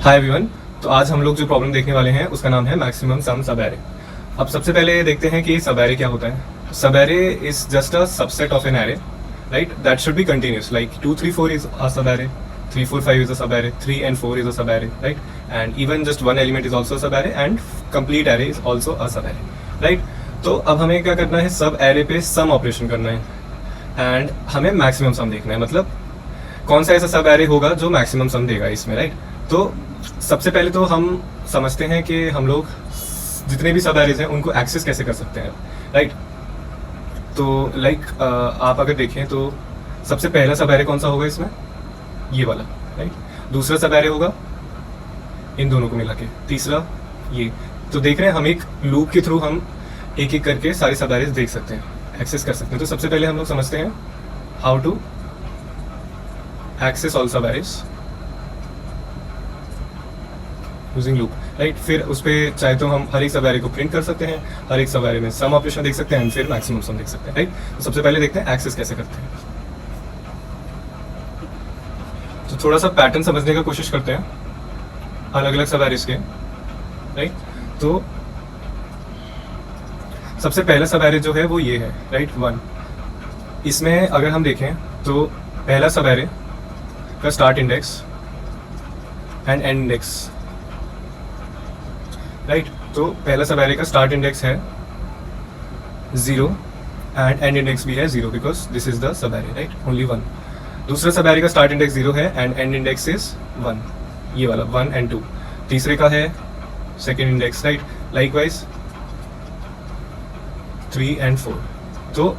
Hi everyone. तो आज हम लोग जो प्रॉब्लम देखने वाले हैं उसका नाम है मैक्सिमम सम सब एरे। अब सबसे पहले देखते हैं कि सब एरे क्या होता है। सब array is just a subset of an array, right, that should be continuous, like 2 3 4 is a सब array, 3 4 5 is a sub array, 3 and 4 is a sub array, right? And even just one element is also a sub array and complete array is also a sub array, right? तो अब हमें क्या करना है, सब array पे सम operation करना है एंड हमें मैक्सिमम सम देखना है, मतलब कौन सा ऐसा सब एरे होगा जो मैक्सिमम सम देगा इसमें, राइट? तो सबसे पहले तो हम समझते हैं कि हम लोग जितने भी सब एरेज हैं उनको एक्सेस कैसे कर सकते हैं, राइट? तो लाइक आप अगर देखें तो सबसे पहला सब एरे कौन सा होगा इसमें, ये वाला, राइट? दूसरा सब एरे होगा इन दोनों को मिला के, तीसरा ये। तो देख रहे हैं हम एक लूप के थ्रू हम एक एक करके सारे सब एरेज देख सकते हैं, एक्सेस कर सकते हैं। तो सबसे पहले हम लोग समझते हैं हाउ टू एक्सेस ऑल सब एरेज यूजिंग लूप, राइट? फिर उस पर चाहे तो हम हर एक सब एरे को प्रिंट कर सकते हैं, हर एक सब एरे में सम ऑपरेशन देख सकते हैं, फिर मैक्सिमम सम देख सकते हैं, राइट? तो सबसे पहले देखते हैं एक्सेस कैसे करते हैं। तो थोड़ा सा पैटर्न समझने का कोशिश करते हैं अलग अलग सब एरेज के, राइट? तो सबसे पहला सब एरे जो है वो ये है, राइट, 1। इसमें अगर हम देखें तो पहला सब एरे का start index and and index, right? तो पहला सब एरे का स्टार्ट इंडेक्स है 0 एंड एंड इंडेक्स भी है 0 because this is the sub array, right, only 1। दूसरा सब एरे का स्टार्ट इंडेक्स 0 है एंड एंड इंडेक्स इज 1, ये वाला 1 and 2। तीसरे का है second index, right, likewise 3 and 4। तो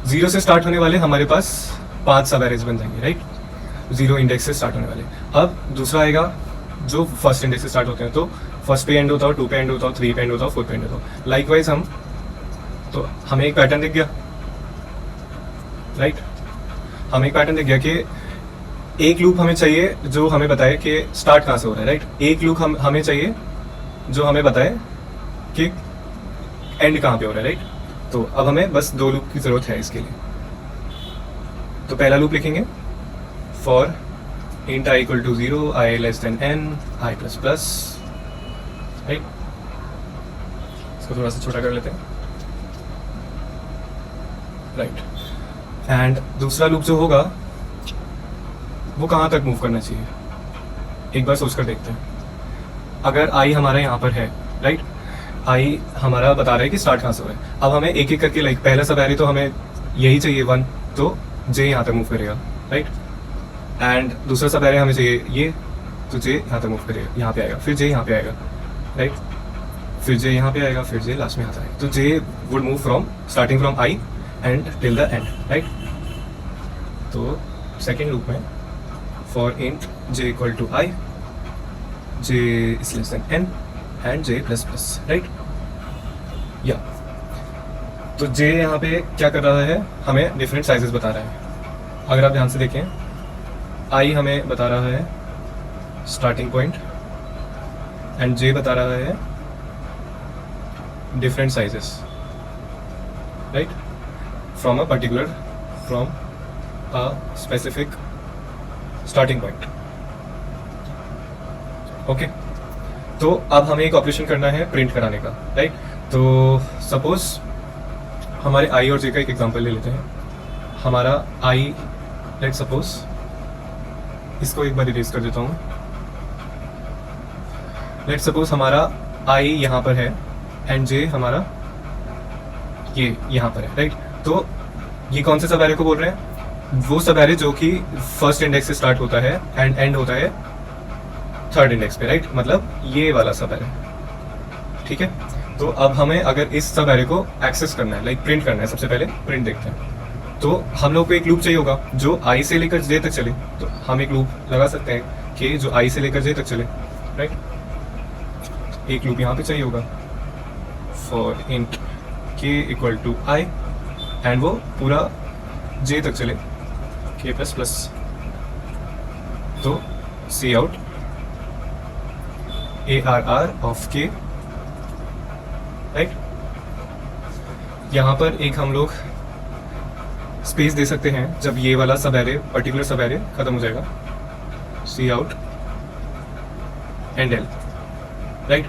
0 से स्टार्ट होने वाले हमारे पास 5 सब एरेज बन जाएंगे, राइट, 0 इंडेक्स से स्टार्ट होने वाले। अब दूसरा आएगा जो फर्स्ट इंडेक्स से स्टार्ट होते हैं, तो फर्स्ट पे एंड होता हो, 2 पे एंड होता हो, 3 पे एंड होता हो, 4 पे एंड होता हो। लाइकवाइज हमें एक पैटर्न दिख गया, राइट? हमें एक पैटर्न दिख गया कि एक लूप हमें चाहिए जो हमें बताए कि स्टार्ट कहाँ से हो रहा है, राइट? एक लूप हमें चाहिए जो हमें बताए कि एंड कहाँ पे हो रहा है, राइट? तो अब हमें बस 2 लूप की ज़रूरत है इसके लिए। तो पहला लूप लिखेंगे for int i equal to 0, i less than n, i plus plus, right? इसको थोड़ा सा छोटा कर लेते हैं, राइट? एंड दूसरा लूप जो होगा वो कहाँ तक मूव करना चाहिए, एक बार सोच कर देखते हैं। अगर i हमारा यहाँ पर है, राइट, i हमारा बता रहा है कि स्टार्ट कहाँ से हो रहा है। अब हमें एक एक करके, लाइक पहला सब एरे तो हमें यही चाहिए 1, तो j यहाँ तक मूव करेगा, राइट? एंड दूसरा सब एरे हमें चाहिए ये, तो j यहाँ तक मूव करेगा, यहाँ पे आएगा, फिर j यहाँ पे आएगा, राइट, फिर j यहाँ पे आएगा, फिर j लास्ट में आता है। तो j would move from starting from i and till the end, right? तो सेकेंड लूप में for int j equal to i, j is less than n and j plus plus, right? या तो j यहाँ पे क्या कर रहा है, हमें डिफरेंट साइजेस बता रहा है। अगर आप ध्यान से देखें, i हमें बता रहा है स्टार्टिंग पॉइंट एंड j बता रहा है different sizes, right, from a specific starting point. Okay, तो अब हमें एक ऑपरेशन करना है प्रिंट कराने का, राइट? तो सपोज हमारे i और j का एक एग्जांपल ले लेते हैं। हमारा i, लेट सपोज इसको एक बार इरेज कर देता हूँ। लेट सपोज हमारा i यहाँ पर है एंड j हमारा ये यहाँ पर है, राइट? तो ये कौन से सब एरे को बोल रहे हैं? वो सब एरे जो कि फर्स्ट इंडेक्स से स्टार्ट होता है एंड एंड होता है थर्ड इंडेक्स पे, राइट? मतलब ये वाला सब एरे, ठीक है? तो अब हमें अगर इस सब एरे को एक्सेस करना है, लाइक प्रिंट करना है, सबसे पहले प्रिंट देखते हैं। तो हम लोग को एक लूप चाहिए होगा जो i से लेकर j तक चले। तो हम एक लूप लगा सकते हैं कि जो i से लेकर j तक चले, राइट? एक लूप यहाँ पे चाहिए होगा for int k equal to i and वो पूरा j तक चले, k प्लस प्लस। तो cout ARR of k, right? यहाँ पर एक हम लोग स्पेस दे सकते हैं जब ये वाला सब एरे, पर्टिकुलर सब एरे खत्म हो जाएगा। सी आउट एंड एल, राइट।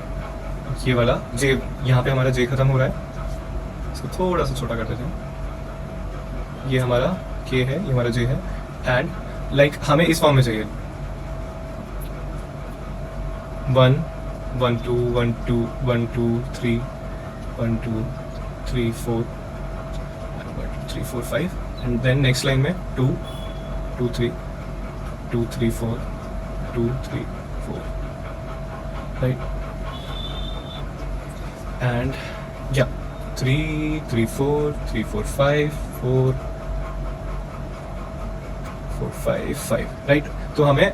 ये वाला जे, यहाँ पे हमारा जे खत्म हो रहा है, इसको थोड़ा सा छोटा कर देते हैं, ये हमारा के है, ये हमारा जे है, एंड लाइक हमें इस फॉर्म में चाहिए 1 1 2 1 2 1 2 3 1 2 3 4 3 4 5 एंड देन नेक्स्ट लाइन में 2 2 3 2 3 4 2 3 4, राइट। एंड या 3 3 4 3 4 5 4 4 5 5, राइट। तो हमें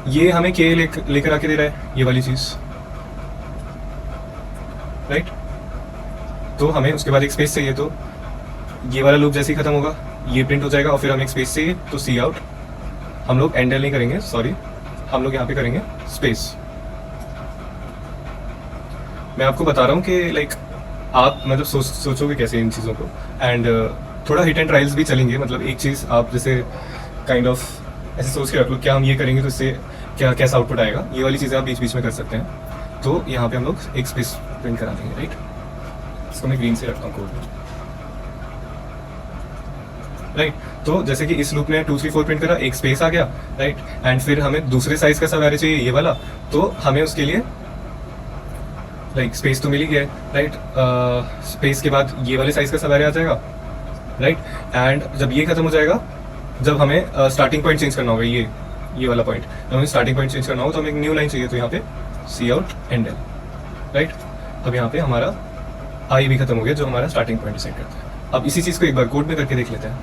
ये हमें के लेकर आके दे रहा है, ये वाली चीज, राइट। तो हमें उसके बाद एक स्पेस चाहिए, तो ये वाला लूप जैसे ही खत्म होगा ये प्रिंट हो जाएगा, और फिर हमें एक स्पेस चाहिए, तो सी आउट। हम लोग एंडल नहीं करेंगे, सॉरी, हम लोग यहाँ पे करेंगे स्पेस। मैं आपको बता रहा हूँ कि लाइक आप मतलब सोचोगे कैसे इन चीज़ों को, एंड थोड़ा हिट एंड ट्रायल्स भी चलेंगे। मतलब एक चीज़ आप जैसे काइंड ऑफ ऐसे सोच के रख लो, क्या हम ये करेंगे तो इससे क्या कैसा आउटपुट आएगा, ये वाली चीज़ें आप बीच बीच में कर सकते हैं। तो यहाँ पे हम लोग एक स्पेस प्रिंट करा देंगे, राइट। इसको मैं ग्रीन से रखता हूँ कोड में, राइट। तो जैसे कि इस लूप ने 2 3 4 प्रिंट करा, एक स्पेस आ गया, राइट। एंड फिर हमें दूसरे साइज का सब एरे चाहिए, ये वाला, तो हमें उसके लिए लाइक स्पेस तो मिल ही गया, राइट। स्पेस के बाद ये वाले साइज का सब एरे आ जाएगा, राइट। एंड जब ये खत्म हो जाएगा, जब हमें स्टार्टिंग पॉइंट चेंज करना होगा, ये वाला पॉइंट, जब हमें स्टार्टिंग पॉइंट चेंज करना होगा तो हमें एक न्यू लाइन चाहिए, तो यहाँ पे सी आउट एंड एल, राइट। अब यहाँ पे हमारा आई भी खत्म हो गया, जो हमारा स्टार्टिंग पॉइंट डिसाइड करता है। अब इसी चीज़ को एक बार कोड में करके देख लेते हैं।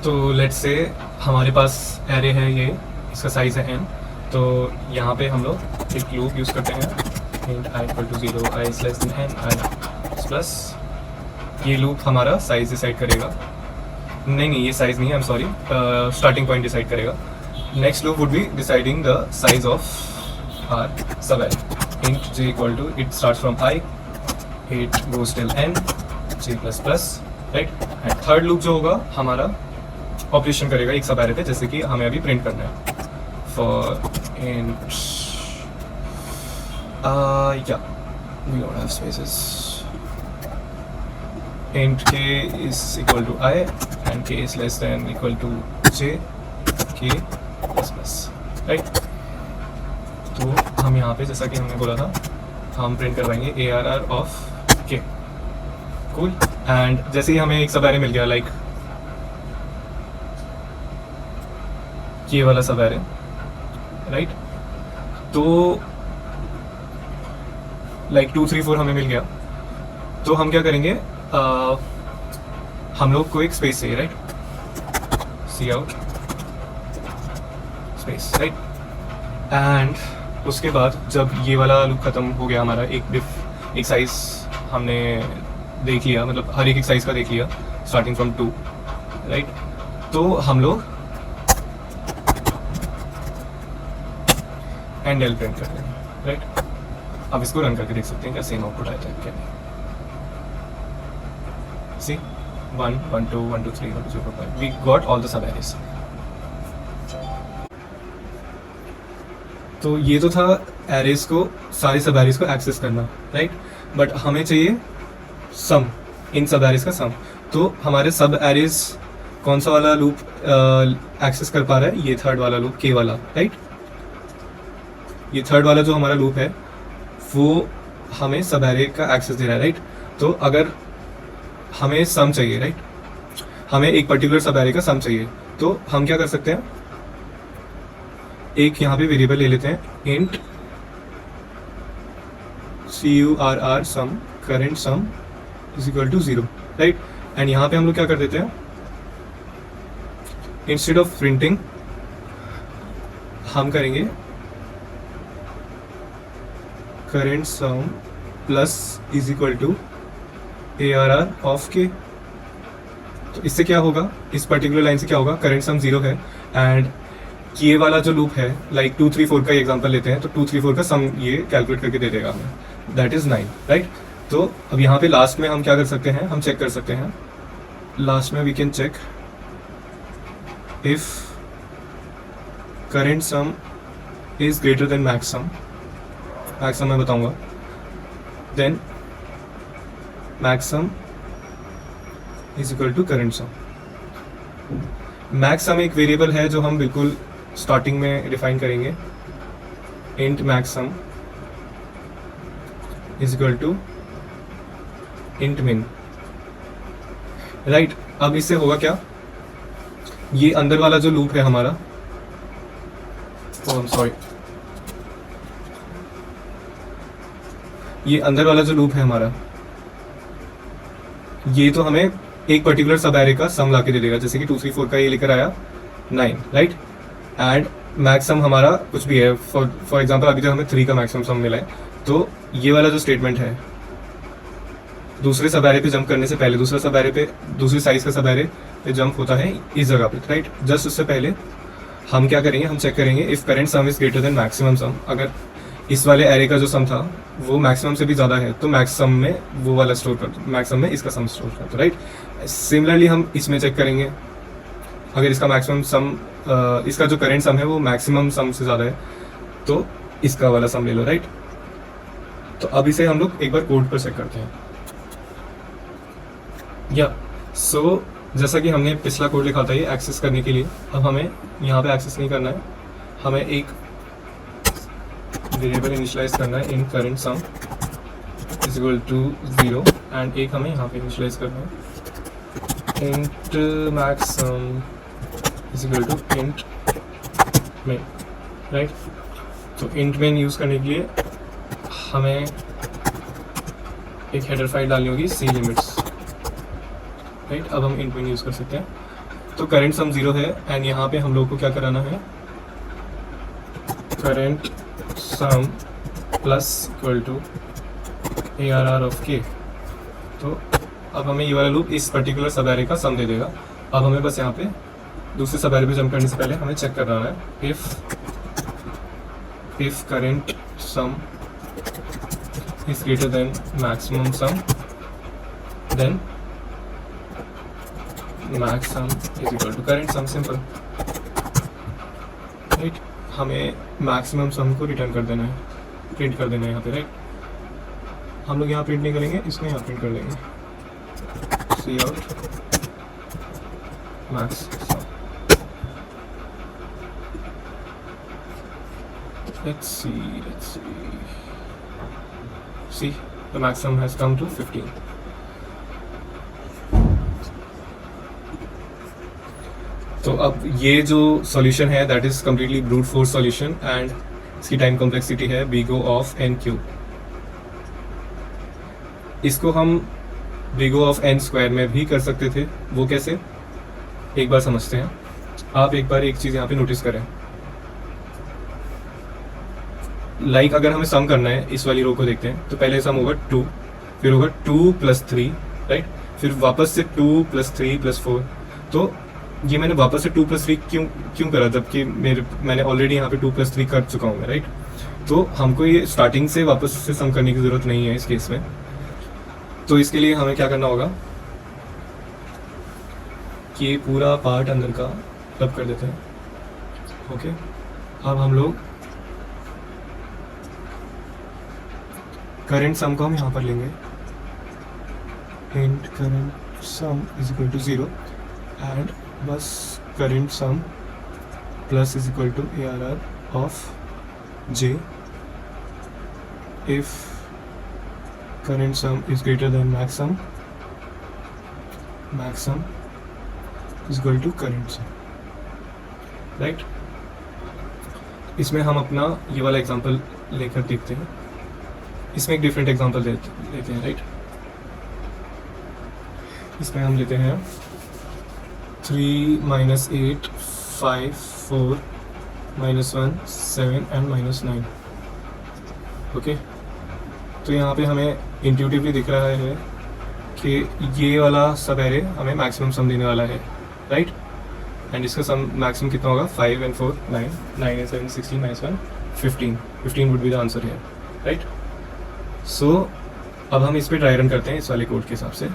तो लेट्स से हमारे पास एरे है, ये इसका साइज है n, तो यहाँ पे हम लोग एक लूप यूज़ करते हैं, int i = 0 i > n i plus, ये लूप हमारा साइज डिसाइड करेगा, नहीं ये साइज नहीं है, I am sorry, starting point decide करेगा। Next loop would be deciding the size of our subarray, int j = it starts from i, it goes till n j++, right. And third loop जो होगा हमारा operation करेगा एक सब array पे, जैसे कि हमें अभी प्रिंट करना है, for int yeah we don't have spaces, int k is equal to i and k is less than equal to j k++, right. तो हम यहाँ पे जैसा कि हमने बोला था, हम प्रिंट करवाएंगे ARR of k, cool. And जैसे ही हमें एक सब एरे मिल गया, लाइक ये वाला सब एरे, राइट। तो लाइक 2 3 4 हमें मिल गया, तो हम क्या करेंगे, हम लोग को एक स्पेस चाहिए, right, C out space, right. And उसके बाद जब ये वाला लूप खत्म हो गया हमारा, एक साइज हमने देख लिया, मतलब हर एक साइज का देख लिया स्टार्टिंग फ्रॉम 2, राइट। तो हम लोग एंड एल प्रिंट करते हैं, राइट। अब इसको रन करके देख सकते हैं क्या सेम आउटपुट आया था क्या नहीं। सी 1 1 2 1 2 3 1 2 3 4 5 we got all the subarrays. तो ये तो था एरेस को, सारे सब एरेस को एक्सेस करना, राइट। बट हमें चाहिए सम, इन सब एरेस का सम। तो हमारे सब एरेस कौन सा वाला लूप एक्सेस कर पा रहा है, ये थर्ड वाला लूप, के वाला, राइट। ये थर्ड वाला जो हमारा लूप है वो हमें सब एरे का एक्सेस दे रहा है, राइट। तो अगर हमें सम चाहिए, राइट, हमें एक पर्टिकुलर सब एरे का सम चाहिए, तो हम क्या कर सकते हैं, एक यहाँ पे वेरिएबल ले लेते हैं, int curr sum current sum is equal to 0, right. And यहाँ पे हम लोग क्या कर देते हैं, इंस्टेड ऑफ प्रिंटिंग हम करेंगे current sum plus is equal to ARR of k। तो इससे क्या होगा, इस पर्टिकुलर लाइन से क्या होगा, करंट सम 0 है, एंड ये वाला जो लूप है, लाइक 2 3 4 का एग्जांपल लेते हैं, तो 2 3 4 का सम ये कैलकुलेट करके दे देगा हमें, दैट इज 9, राइट। तो अब यहाँ पे लास्ट में हम क्या कर सकते हैं, हम चेक कर सकते हैं, लास्ट में we can check if current sum is greater than max sum, max sum मैं बताऊंगा, then max sum is equal to current sum. Max sum एक वेरिएबल है जो हम बिल्कुल स्टार्टिंग में डिफाइन करेंगे, int max sum is equal to int min, right. अब इससे होगा क्या, ये अंदर वाला जो लूप है हमारा, सॉरी, ये अंदर वाला जो लूप है हमारा, ये तो हमें एक पर्टिकुलर सब एरे का सम लाके दे देगा, जैसे कि 2 3 4 का ये लेकर आया 9, राइट। एंड मैक्सिमम हमारा कुछ भी है, फॉर एग्जांपल अभी तक हमें 3 का मैक्सिमम सम मिला है, तो ये वाला जो स्टेटमेंट है दूसरे सब एरे पे जंप करने से पहले, दूसरा सब एरे पे, दूसरी साइज का सब एरे पे जंप होता है इस जगह पे, राइट। जस्ट उससे पहले हम क्या करेंगे, हम चेक करेंगे if current sum is greater than maximum सम। अगर इस वाले एरे का जो सम था वो मैक्सिमम से भी ज़्यादा है तो मैक्सिमम में वो वाला स्टोर कर दो, मैक्सिमम में इसका सम स्टोर कर दो, राइट। सिमिलरली हम इसमें चेक करेंगे, अगर इसका मैक्सिमम सम, इसका जो करेंट सम है वो मैक्सिमम सम से ज़्यादा है तो इसका वाला सम ले लो, राइट। तो अब इसे हम लोग एक बार कोड पर चेक करते हैं। या सो जैसा कि हमने पिछला कोड लिखा था ये एक्सेस करने के लिए, अब हमें यहाँ पे एक्सेस नहीं करना है, हमें एक वेरिएबल इनिशियलाइज करना है, in current sum is equal to 0, and एक हमें यहाँ पे इनिशियलाइज करना है, int max sum is equal to int min, right. तो इंट मेन यूज़ करने के लिए हमें एक हेडर फाइल डालनी होगी सी लिमिट्स, राइट। अब हम इंट मेन यूज़ कर सकते हैं। तो करेंट सम 0 है एंड यहाँ पे हम लोग को क्या कराना है, current sum plus equal to ARR of k। तो अब हमें ये वाला लूप इस पर्टिकुलर सब एरे का सम दे देगा। अब हमें बस यहाँ पे दूसरे सब एरे पे जंप करने से पहले हमें चेक करना है, if current sum is greater than maximum sum then max sum is equal to current sum, simple, right. हमें मैक्सिमम सम को रिटर्न कर देना है, प्रिंट कर देना है यहाँ पे, राइट। हम लोग यहाँ प्रिंट नहीं करेंगे, इसमें यहाँ प्रिंट कर देंगे, c out max sum. Let's see the maximum has come to 15। तो अब ये जो सॉल्यूशन है that is completely brute force solution and इसकी टाइम कॉम्प्लेक्सिटी है बिगो ऑफ n क्यूब। इसको हम बिगो ऑफ n स्क्वायर में भी कर सकते थे, वो कैसे एक बार समझते हैं। आप एक बार एक चीज़ यहाँ पे नोटिस करें, लाइक अगर हमें सम करना है इस वाली रो को देखते हैं तो पहले सम होगा 2, फिर होगा 2 + 3, राइट, फिर वापस से 2 + 3 + 4। तो ये मैंने वापस से 2 + 3 क्यों करा, जबकि मैंने ऑलरेडी यहाँ पे 2 + 3 कर चुका हूँ, राइट। तो हमको ये स्टार्टिंग से वापस से सम करने की ज़रूरत नहीं है इस केस में। तो इसके लिए हमें क्या करना होगा कि ये पूरा पार्ट अंदर का रब कर देते हैं, ओके। अब हम लोग करेंट सम को हम यहाँ पर लेंगे, int current sum is equal to 0 and बस current sum plus is equal to ARR of j if current sum is greater than maximum is equal to current sum, right. इसमें हम अपना ये वाला एग्जांपल लेकर देखते हैं, इसमें एक डिफरेंट एग्जांपल लेते हैं, राइट। इसमें हम लेते हैं 3 - 8 5 4 -1 7 एंड -9, ओके। तो यहाँ पे हमें इंट्यूटिवली दिख रहा है कि ये वाला सब एरे हमें मैक्सिमम सम देने वाला है, राइट। एंड इसका सम मैक्सिमम कितना होगा, 5 and 4 9 9 and 7 16 -1 15 would be the answer here, right. So अब हम इस पे ट्राई रन करते हैं इस वाले कोड के हिसाब से।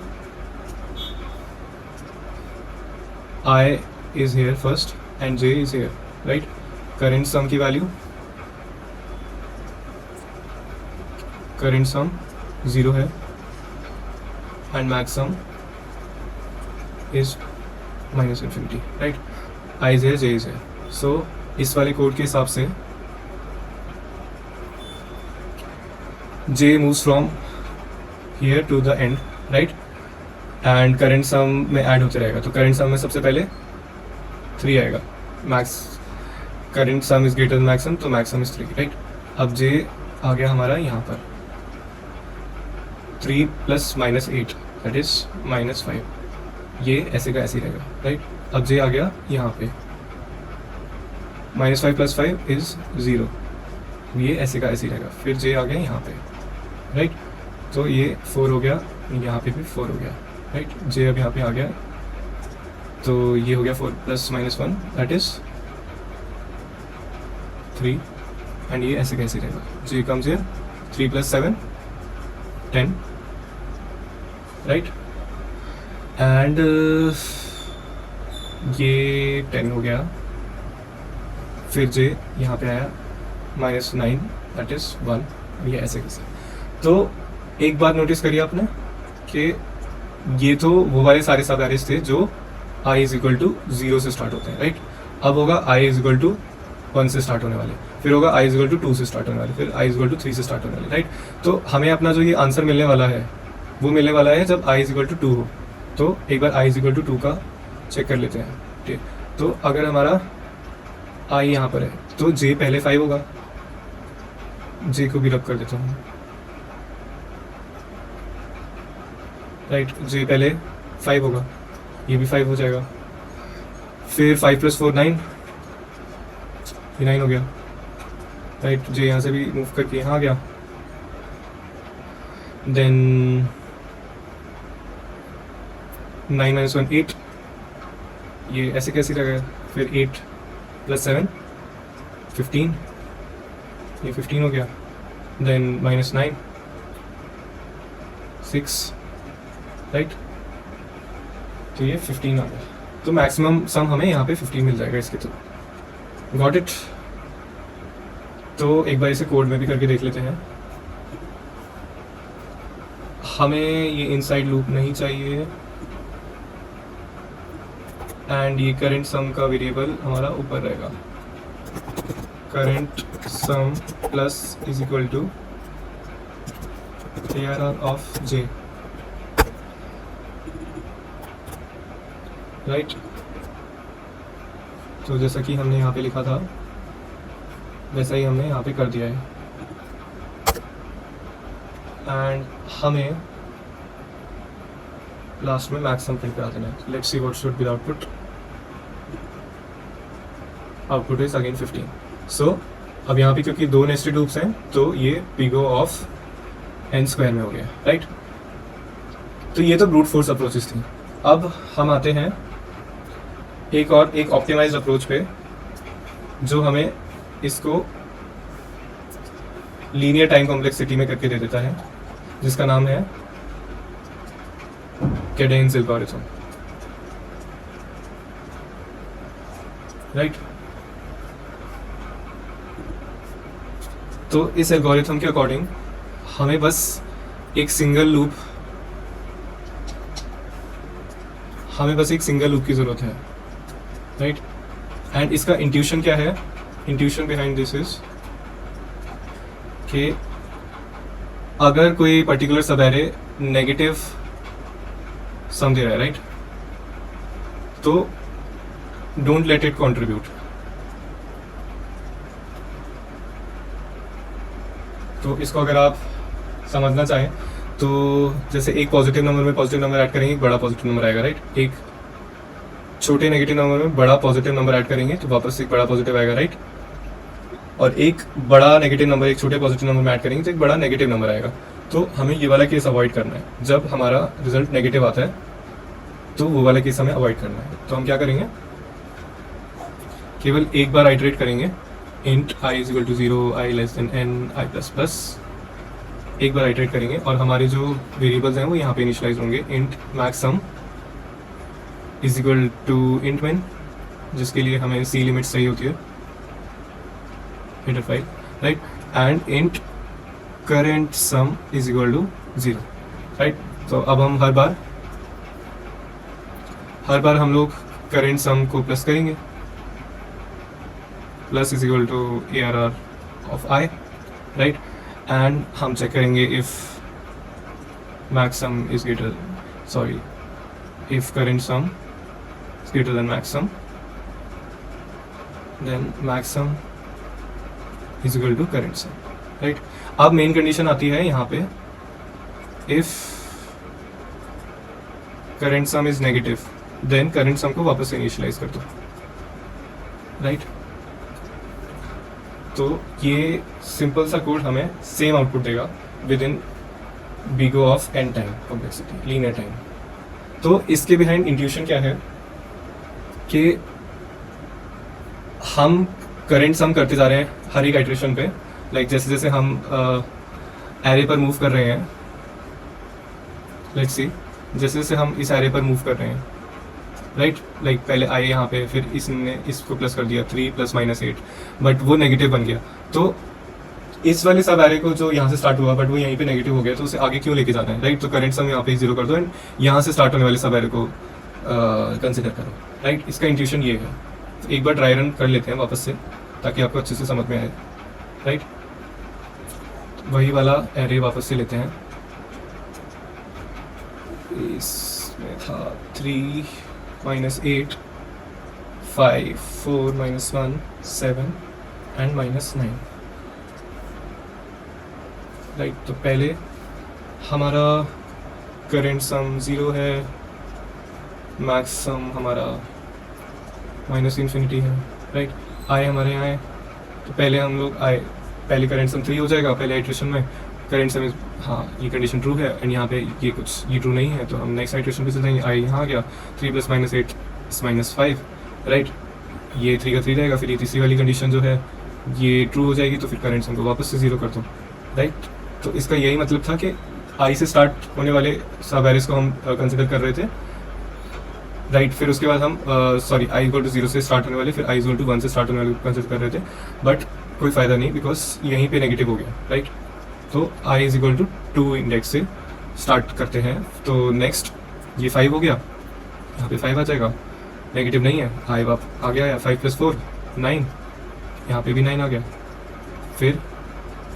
I is here first and j is here, right। Current sum की वैल्यू, करेंट सम 0 है and max sum is -∞, right. I is है, जे इज है। सो इस वाले कोड के हिसाब से j moves from here to the end, right, and current sum में ऐड होते रहेगा। तो करेंट सम में सबसे पहले 3 आएगा, max current sum is greater than max sum, तो मैक्स सम इज 3, राइट। अब जे आ गया हमारा यहाँ पर 3 + -8 दैट इज -5, ये ऐसे का ऐसे ही रहेगा, राइट। अब जे आ गया यहाँ पे, -5 + 5 इज 0, ये ऐसे का ऐसे ही रहेगा। फिर जे आ गया यहाँ पे, राइट, तो ये 4 हो गया, यहाँ पे भी 4 हो गया, राइट। जे अब यहाँ पे आ गया, तो ये हो गया 4 + -1 दैट इज 3, एंड ये ऐसे कैसे रहेगा। जे कम्स हियर, 3 + 7 10, राइट, एंड ये 10 हो गया। फिर जे यहाँ पे आया -9 दैट इज 1, ये ऐसे कैसे। तो एक बात नोटिस करिए आपने कि ये तो वो वाले सारे सब एरेज थे जो i = 0 से स्टार्ट होते हैं, राइट। अब होगा i = 1 से स्टार्ट होने वाले, फिर होगा i = 2 से स्टार्ट होने वाले, फिर i = 3 से स्टार्ट होने वाले, राइट। तो हमें अपना जो ये आंसर मिलने वाला है वो मिलने वाला है जब i = 2 हो। तो एक बार i = 2 का चेक कर लेते हैं, ठीक। तो अगर हमारा i यहाँ पर है तो j पहले 5 होगा, j को भी रब कर देता हूँ, राइट। j पहले 5 होगा, ये भी 5 हो जाएगा। फिर 5 + 4 9, ये 9 हो गया, राइट। j यहाँ से भी मूव करके यहाँ आ गया। देन 9 - 1 8, ये ऐसे कैसे रहेगा। फिर 8 + 7 15, ये 15 हो गया। देन -9 6, राइट, तो ये 15 आ गया। तो मैक्सिमम सम हमें यहाँ पे 15 मिल जाएगा इसके थ्रू। Got it. तो एक बार इसे कोड में भी करके देख लेते हैं। हमें ये इनसाइड लूप नहीं चाहिए, एंड ये करंट सम का वेरिएबल हमारा ऊपर रहेगा। Current sum plus is equal to ARR of J, right. तो जैसा कि हमने यहाँ पे लिखा था वैसा ही हमने यहाँ पे कर दिया है, एंड हमें लास्ट में मैक्सिमम प्रिंट करा देना है। Let's see what should be the output. Output is again 15। सो अब यहाँ पे क्योंकि 2 नेस्टेड लूप्स हैं तो ये पिगो ऑफ n² में हो गया, राइट। तो ये तो ब्रूट फोर्स अप्रोचेस थी। अब हम आते हैं एक ऑप्टिमाइज्ड अप्रोच पे जो हमें इसको लीनियर टाइम कॉम्प्लेक्सिटी में करके दे देता है, जिसका नाम है कैडेंस एल्गोरिथम, राइट। तो इस एल्गोरिथम के अकॉर्डिंग हमें बस एक सिंगल लूप की ज़रूरत है, राइट। एंड इसका इंट्यूशन क्या है? इंट्यूशन बिहाइंड दिस इज कि अगर कोई पर्टिकुलर सब एरे नेगेटिव सम दे रहा है, राइट, तो डोंट लेट इट कंट्रीब्यूट। तो इसको अगर आप समझना चाहें तो जैसे एक पॉजिटिव नंबर में पॉजिटिव नंबर ऐड करेंगे, एक बड़ा पॉजिटिव नंबर आएगा, राइट। एक छोटे नेगेटिव नंबर में बड़ा पॉजिटिव नंबर ऐड करेंगे तो वापस एक बड़ा पॉजिटिव आएगा, राइट। और एक बड़ा नेगेटिव नंबर एक छोटे पॉजिटिव नंबर में ऐड करेंगे तो एक बड़ा नेगेटिव नंबर आएगा। तो हमें ये वाला केस अवॉइड करना है। जब हमारा रिजल्ट नेगेटिव आता है तो वो वाला केस हमें अवॉइड करना है। तो हम क्या करेंगे, केवल एक बार आइटरेट करेंगे, int i = 0, i less than n, i++, एक बार आइटरेट करेंगे और हमारे जो वेरिएबल्स हैं वो यहाँ पे इनिशियलाइज होंगे। int maxsum = int min, जिसके लिए हमें c लिमिट चाहिए होती है, header file, right? And int current sum is equal to 0, right? तो अब हम हर बार हम लोग current sum को प्लस करेंगे, plus is equal to ARR of I, right? And हम चेक करेंगे if max sum is greater, if current sum is greater than max sum, then max sum is equal to current sum, right? अब main condition आती है यहाँ पे, if current sum is negative then current sum को वापस से initialise कर दो, राइट? तो ये सिंपल सा कोड हमें सेम आउटपुट देगा within big O of n time complexity, linear time. तो इसके बिहाइंड इंट्यूशन क्या है कि हम करंट सम करते जा रहे हैं हर एक आइटरेशन पे, लाइक जैसे जैसे हम एरे पर मूव कर रहे हैं, लेट्स सी, जैसे जैसे हम इस एरे पर मूव कर रहे हैं, राइट? लाइक पहले आए यहाँ पे, फिर इसने इसको प्लस कर दिया 3 + -8, बट वो नेगेटिव बन गया। तो इस वाले सब एरे को जो यहाँ से स्टार्ट हुआ बट वो यहीं पे नेगेटिव हो गया, तो उसे आगे क्यों लेके जाना है, राइट? तो करंट सम यहाँ पे 0 कर दो एंड यहाँ से स्टार्ट होने वाले सब एरे को कंसिडर करो, राइट? इसका इंट्यूशन ये है। तो एक बार ट्राई रन कर लेते हैं वापस से ताकि आपको अच्छे से समझ में आए, राइट? वही वाला एरे वापस से लेते हैं, इसमें था 3 - 8 5 4 - 1 7 एंड -9, राइट? तो पहले हमारा करंट सम 0 है, मैक्स सम हमारा -∞ है, राइट? आए हमारे यहाँ है, तो पहले हम लोग पहले करंट सम 3 हो जाएगा पहले आइट्रेशन में, करंट सम, हाँ ये कंडीशन ट्रू है एंड यहाँ पे ये ट्रू नहीं है, तो हम नेक्स्ट आइट्रेशन पे चल जाएंगे। आई यहाँ आ गया 3 + -8 is -5, राइट? ये 3 का 3 रहेगा, फिर ये तीसरी वाली कंडीशन जो है ये ट्रू हो जाएगी, तो फिर करंट सम को वापस से 0 कर दो, राइट? तो इसका यही मतलब था कि आई से स्टार्ट होने वाले सब एरेस को हम कंसिडर कर रहे थे, राइट? फिर उसके बाद हम आई इक्वल टू 0 से स्टार्ट होने वाले, फिर आई इक्वल टू 1 से स्टार्ट होने वाले कंसिडर कर रहे थे, बट कोई फ़ायदा नहीं बिकॉज यहीं पे नेगेटिव हो गया, राइट? तो i is equal to 2 index से स्टार्ट करते हैं, तो नेक्स्ट ये 5 हो गया, यहाँ पे 5 आ जाएगा, नेगेटिव नहीं है, i आ गया, 5 + 4 9, यहाँ पे भी 9 आ गया, फिर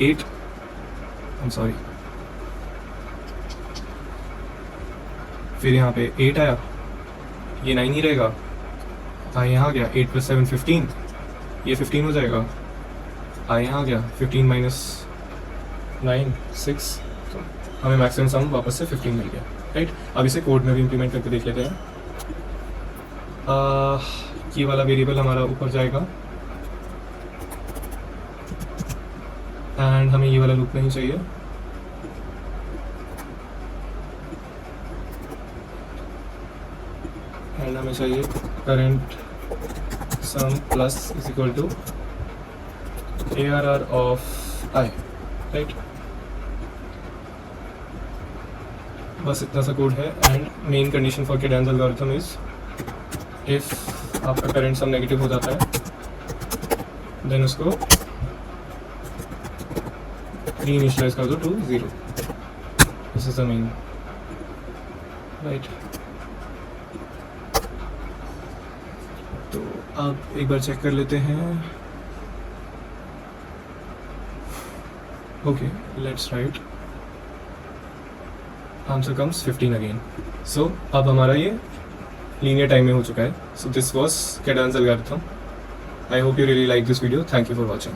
8, फिर यहाँ पे 8 आया, ये 9 ही रहेगा, यहाँ आ गया 8 + 7 15, ये 15 हो जाएगा, यहाँ आ गया 15 - 9 6, तो हमें मैक्सिमम सम वापस से 15 मिल गया, राइट? अब इसे कोड में भी इम्प्लीमेंट करके देख लेते हैं। ये वाला वेरिएबल हमारा ऊपर जाएगा एंड हमें ये वाला लूप नहीं चाहिए, एंड हमें चाहिए current sum plus is equal to ARR of I, right? बस इतना सा कोड है and main condition for Kadane's algorithm is if आपका करंट सम नेगेटिव हो जाता है देन उसको रीइनिशियलाइज कर दो to 0, this is the main, right? तो अब एक बार चेक कर लेते हैं, okay let's right, answer comes 15 again. So अब हमारा ये लीनियर टाइम में हो चुका है। So this was Cadence algorithm. I hope you really like this video. Thank you for watching.